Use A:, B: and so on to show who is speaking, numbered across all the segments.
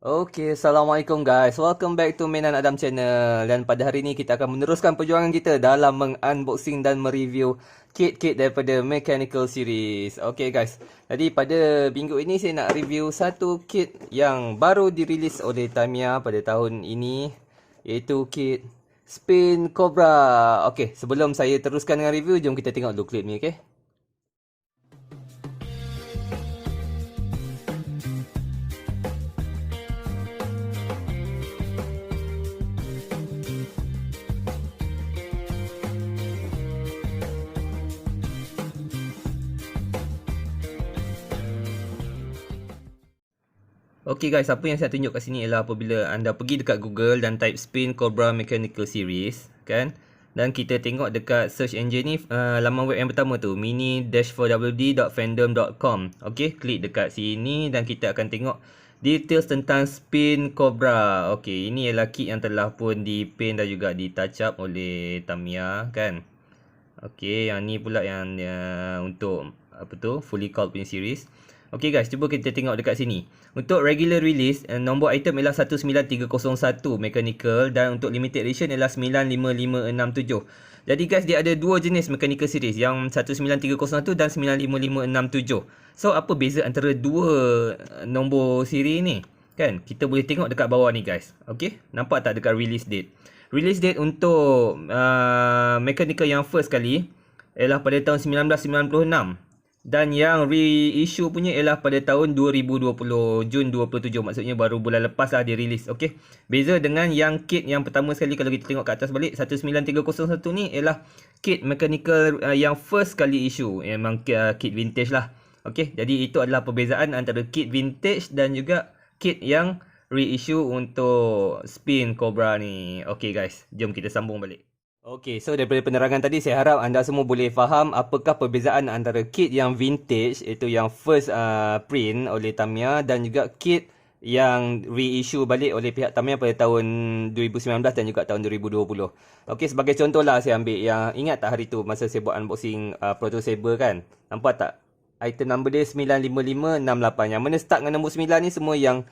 A: Okay, Assalamualaikum guys. Welcome back to Mainan Adam Channel. Dan pada hari ini kita akan meneruskan perjuangan kita dalam meng-unboxing dan mereview kit-kit daripada Mechanical Series. Okay guys, jadi pada minggu ini saya nak review satu kit yang baru dirilis oleh Tamiya pada tahun ini, iaitu kit Spin Cobra. Okay, sebelum saya teruskan dengan review, jom kita tengok dulu klip ni, okay? Okay guys, apa yang saya tunjuk kat sini ialah apabila anda pergi dekat Google dan type Spin Cobra Mechanical Series, kan? Dan kita tengok dekat search engine ni, laman web yang pertama tu, mini-4wd.fandom.com. Okay, klik dekat sini dan kita akan tengok details tentang Spin Cobra. Okay, ini ialah kit yang telah pun di-paint dan juga di-touch up oleh Tamiya, kan? Okay, yang ni pula yang untuk apa tu, fully called punya series. Okay guys, cuba kita tengok dekat sini. Untuk regular release, nombor item ialah 19301 mechanical dan untuk limited edition ialah 95567. Jadi guys, dia ada dua jenis mechanical series, yang 19301 dan 95567. So apa beza antara dua nombor siri ni? Kan, kita boleh tengok dekat bawah ni guys. Okay, nampak tak dekat release date? Release date untuk mechanical yang first kali ialah pada tahun 1996. Dan yang reissue punya ialah pada tahun 2020, Jun 27. Maksudnya baru bulan lepas lah dia release. Okay. Beza dengan yang kit yang pertama sekali, kalau kita tengok kat atas balik, 19301 ni ialah kit mechanical yang first kali issue. Memang kit vintage lah. Okay. Jadi itu adalah perbezaan antara kit vintage dan juga kit yang reissue untuk Spin Cobra ni. Okay guys, jom kita sambung balik. Okay, so daripada penerangan tadi, saya harap anda semua boleh faham apakah perbezaan antara kit yang vintage, iaitu yang first print oleh Tamiya, dan juga kit yang reissue balik oleh pihak Tamiya pada tahun 2019 dan juga tahun 2020. Okay, sebagai contoh lah saya ambil yang, ingat tak hari tu masa saya buat unboxing Proto Saber kan? Nampak tak? Item number dia 95568. Yang mana start dengan nombor 9 ni semua yang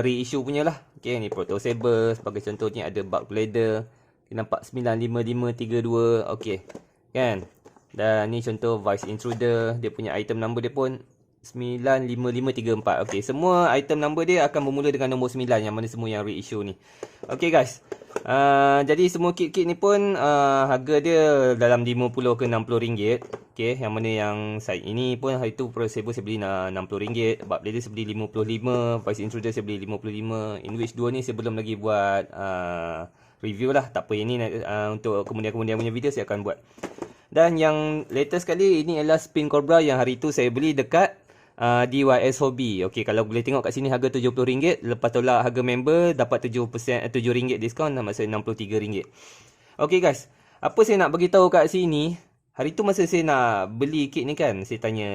A: reissue punya lah. Okay, ni Proto Saber. Sebagai contohnya ada Bulk Blader. Nampak 95532. Okey. Kan? Dan ni contoh Vice Intruder. Dia punya item number dia pun 95534. Okey, semua item number dia akan bermula dengan nombor 9, yang mana semua yang reissue ni. Okey guys. Jadi semua kit-kit ni pun harga dia dalam 50 ke 60 ringgit. Okey, yang mana yang side ini pun hari tu Pro Saber saya beli 60 ringgit. Bulk Blader saya beli 55. Vice Intruder saya beli 55. In which 2 ni saya belum lagi buat review lah. Tak apa, ini untuk kemudian-kemudian punya video saya akan buat. Dan yang latest kali ini adalah Spin Cobra yang hari tu saya beli dekat DYS Hobby. Okey, kalau boleh tengok kat sini harga RM70. Lepas tolak harga member dapat 7% RM7 diskaun, maksudnya RM63. Okey guys, apa saya nak bagi tahu kat sini, hari tu masa saya nak beli kit ni kan, saya tanya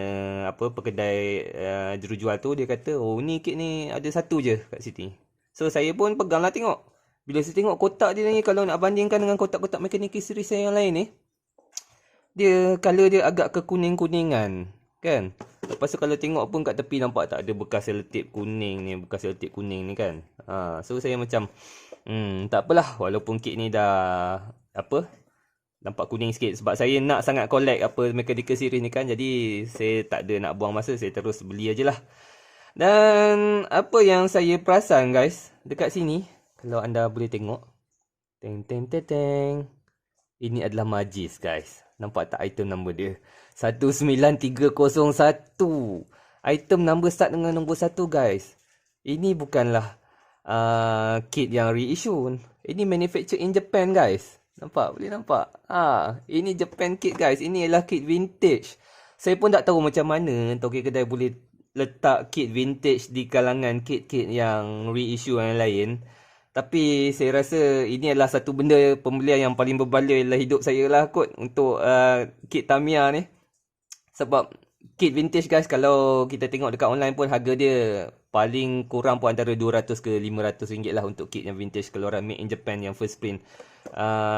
A: apa pekedai jurujual tu, dia kata, "Oh, ni kit ni ada satu je kat sini." So saya pun peganglah tengok. Bila saya tengok kotak dia ni, kalau nak bandingkan dengan kotak-kotak mechanical series yang lain ni, dia color dia agak kekuning-kuningan, kan? Lepas tu kalau tengok pun kat tepi nampak tak ada bekas selotip kuning ni, kan. So saya macam tak apalah, walaupun kit ni dah apa, nampak kuning sikit, sebab saya nak sangat collect apa mechanical series ni kan. Jadi saya tak ada nak buang masa, saya terus beli aje lah. Dan apa yang saya perasan guys, dekat sini, kalau anda boleh tengok, teng teng teng teng, ini adalah Magis guys. Nampak tak item number dia? 19301. Item number start dengan nombor 1 guys. Ini bukanlah kit yang reissue. Ini manufacture in Japan guys. Nampak? Boleh nampak? Ini Japan kit guys. Ini adalah kit vintage. Saya pun tak tahu macam mana toki kedai boleh letak kit vintage di kalangan kit-kit yang reissue yang lain. Tapi saya rasa ini adalah satu benda pembelian yang paling berbaloi dalam hidup saya lah kot, untuk kit Tamiya ni. Sebab kit vintage guys, kalau kita tengok dekat online pun harga dia paling kurang pun antara 200 ke 500 ringgit lah untuk kit yang vintage keluaran made in Japan yang first print.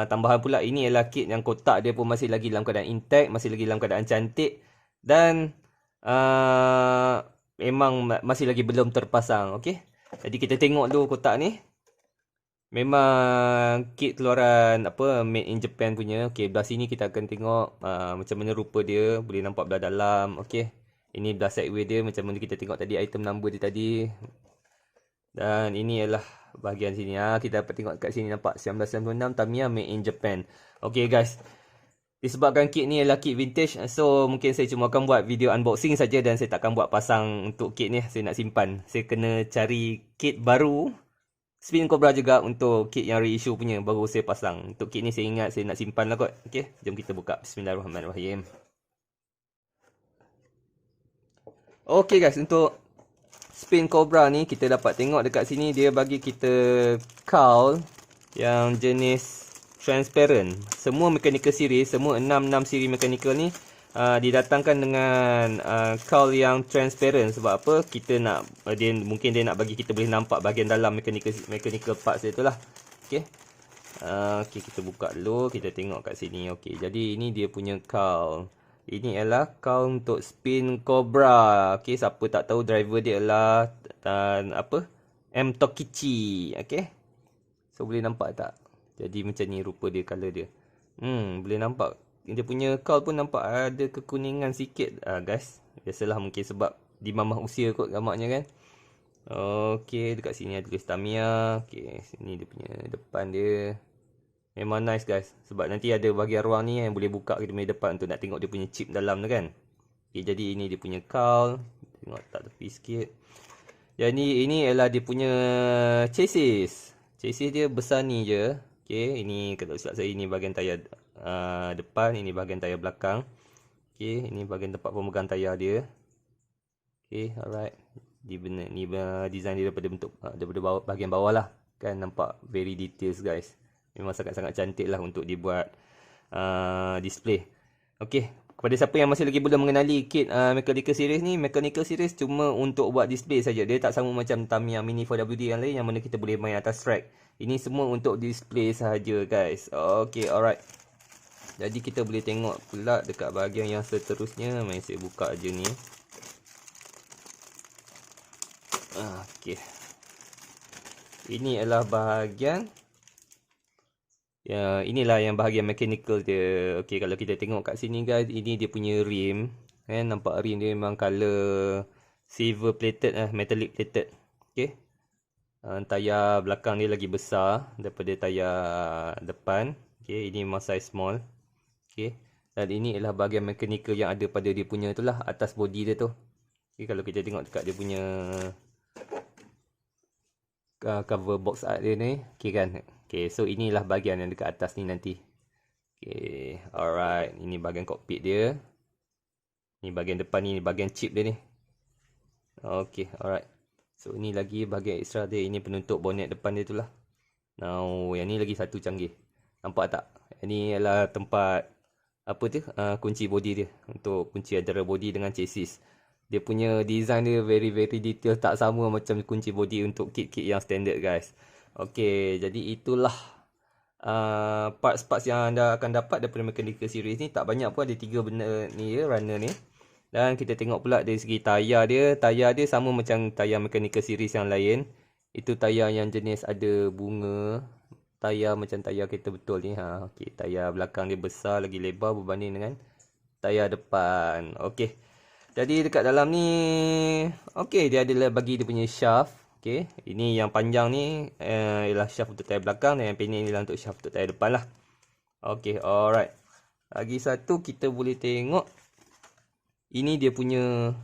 A: Tambahan pula, ini adalah kit yang kotak dia pun masih lagi dalam keadaan intact, masih lagi dalam keadaan cantik. Dan memang masih lagi belum terpasang. Okay. Jadi kita tengok dulu kotak ni. Memang kit keluaran apa made in Japan punya. Okey, belah sini kita akan tengok macam mana rupa dia, boleh nampak belah dalam. Okey. Ini belah sideway dia macam mana kita tengok tadi item number dia tadi. Dan ini ialah bahagian sini. Kita dapat tengok kat sini nampak 1996 Tamiya made in Japan. Okey guys. Disebabkan kit ni adalah kit vintage, so mungkin saya cuma akan buat video unboxing saja dan saya takkan buat pasang untuk kit ni. Saya nak simpan. Saya kena cari kit baru Spin Cobra juga untuk kit yang reissue punya, baru saya pasang. Untuk kit ni saya ingat saya nak simpan lah kot. Okay, jom kita buka. Bismillahirrahmanirrahim. Okay guys, untuk Spin Cobra ni kita dapat tengok dekat sini dia bagi kita cowl yang jenis transparent. Semua mechanical series, semua 66 siri mechanical ni didatangkan dengan cowl yang transparent. Sebab apa? Kita nak mungkin dia nak bagi kita boleh nampak bahagian dalam mechanical parts dia tu lah. Okey. Okey, kita buka dulu, kita tengok kat sini. Okey, jadi ini dia punya cowl. Ini adalah cowl untuk Spin Cobra. Okey, siapa tak tahu driver dia adalah M Tokichi. Okey. So boleh nampak tak? Jadi macam ni rupa dia, color dia. Boleh nampak. Dia punya cowl pun nampak ada kekuningan sikit guys. Biasalah mungkin sebab dimamah usia kot gambarnya kan. Okey, dekat sini ada tulis Tamiya. Okey, sini dia punya depan dia. Memang nice guys. Sebab nanti ada bahagian ruang ni yang boleh buka kita punya depan untuk nak tengok dia punya chip dalam tu kan. Okey, jadi ini dia punya cowl. Tengok tak tepi sikit. Jadi ini adalah dia punya chassis. Chassis dia besar ni je. Okey, ini kalau silap saya ini bahagian tayar depan, ini bahagian tayar belakang. Okey, ini bahagian tempat pemegang tayar dia. Okey, alright. Ni design dia daripada bahagian bawah lah. Kan nampak very details guys. Memang sangat-sangat cantik lah untuk dibuat display. Okey, kepada siapa yang masih lagi belum mengenali kit Mechanical Series ni, Mechanical Series cuma untuk buat display saja. Dia tak sama macam Tamiya Mini 4WD yang lain yang mana kita boleh main atas track. Ini semua untuk display sahaja guys. Okey, alright. Jadi kita boleh tengok pula dekat bahagian yang seterusnya. Mari saya buka aja ni. Okey. Ini adalah bahagian inilah yang bahagian mechanical dia. Okey, kalau kita tengok kat sini guys, ini dia punya rim. Nampak rim dia memang color silver plated metallic plated. Okey. Tayar belakang dia lagi besar daripada tayar depan. Okey, ini memang size small. Okey. Dan ini adalah bahagian mechanical yang ada pada dia punya itulah atas body dia tu. Okey, kalau kita tengok dekat dia punya cover box art dia ni, okey kan. Okey, so inilah bahagian yang dekat atas ni nanti. Okey, alright. Ini bahagian cockpit dia. Ini bahagian depan ni, bahagian chip dia ni. Okey, alright. So ini lagi bahagian extra dia, ini penutup bonnet depan dia tu lah. Now, yang ni lagi satu canggih. Nampak tak? Ini adalah tempat kunci body dia, untuk kunci antara body dengan chassis. Dia punya design dia very detail, tak sama macam kunci body untuk kit-kit yang standard guys. Okey, jadi itulah parts-parts yang anda akan dapat daripada Mechanical Series ni. Tak banyak pun, ada 3 benda ni ya, runner ni. Dan kita tengok pula dari segi tayar dia. Tayar dia sama macam tayar Mechanical Series yang lain. Itu tayar yang jenis ada bunga. Tayar macam tayar kereta betul ni. Okey, tayar belakang dia besar lagi lebar berbanding dengan tayar depan. Okey. Jadi dekat dalam ni, okey, dia adalah bagi dia punya shaft. Okey, ini yang panjang ni ialah shaft untuk tayar belakang dan yang pendek ni ialah untuk shaft untuk tayar depan lah. Okey, alright. Lagi satu kita boleh tengok. Ini dia punya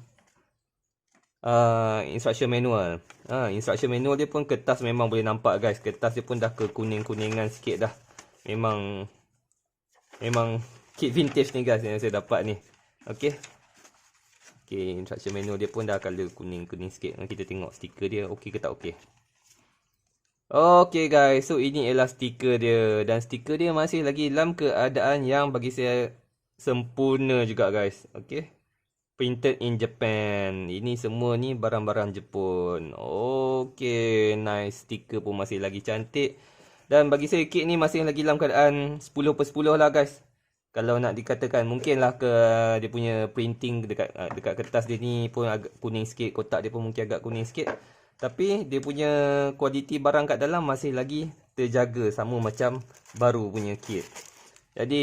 A: instruction manual. Instruction manual dia pun kertas memang boleh nampak guys. Kertas dia pun dah kekuning-kuningan sikit dah. Memang kit vintage ni guys yang saya dapat ni. Okey. Okey, instruction manual dia pun dah color kuning-kuning sikit. Kita tengok stiker dia okey ke tak okey. Okey guys, so ini ialah stiker dia. Dan stiker dia masih lagi dalam keadaan yang bagi saya sempurna juga guys. Okey. Printed in Japan. Ini semua ni barang-barang Jepun. Okey, nice. Stiker pun masih lagi cantik. Dan bagi saya kit ni masih lagi dalam keadaan 10/10 lah guys. Kalau nak dikatakan, mungkinlah dia punya printing dekat kertas dia ni pun agak kuning sikit. Kotak dia pun mungkin agak kuning sikit. Tapi dia punya kualiti barang kat dalam masih lagi terjaga sama macam baru punya kit. Jadi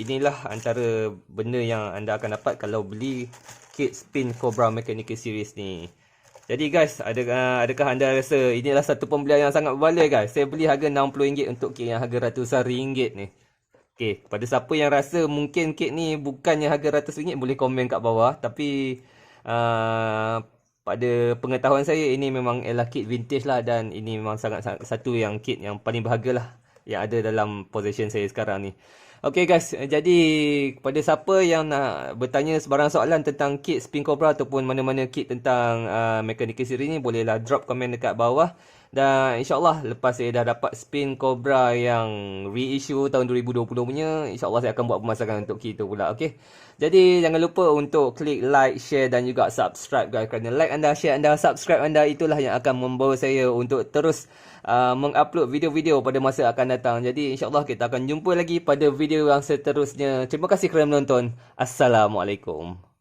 A: inilah antara benda yang anda akan dapat kalau beli kit Spin Cobra Mechanical Series ni. Jadi guys, adakah anda rasa inilah satu pembelian yang sangat berbaloi guys? Saya beli harga RM60 untuk kit yang harga ratusan ringgit ni. Okey, pada siapa yang rasa mungkin kit ni bukannya harga ratus ringgit, boleh komen kat bawah. Tapi pada pengetahuan saya, ini memang ialah kit vintage lah. Dan ini memang sangat satu yang kit yang paling berharga lah yang ada dalam possession saya sekarang ni. Okay guys, jadi kepada siapa yang nak bertanya sebarang soalan tentang kit Spin Cobra ataupun mana-mana kit tentang mechanical series ni, bolehlah drop komen dekat bawah. Dan insyaAllah lepas saya dah dapat Spin Cobra yang reissue tahun 2020 punya, insyaAllah saya akan buat pemasaran untuk kit tu pula. Okay, jadi jangan lupa untuk klik like, share dan juga subscribe guys. Kerana like anda, share anda, subscribe anda, itulah yang akan membawa saya untuk terus mengupload video-video pada masa akan datang. Jadi insyaAllah kita akan jumpa lagi pada video yang seterusnya. Terima kasih kerana menonton. Assalamualaikum.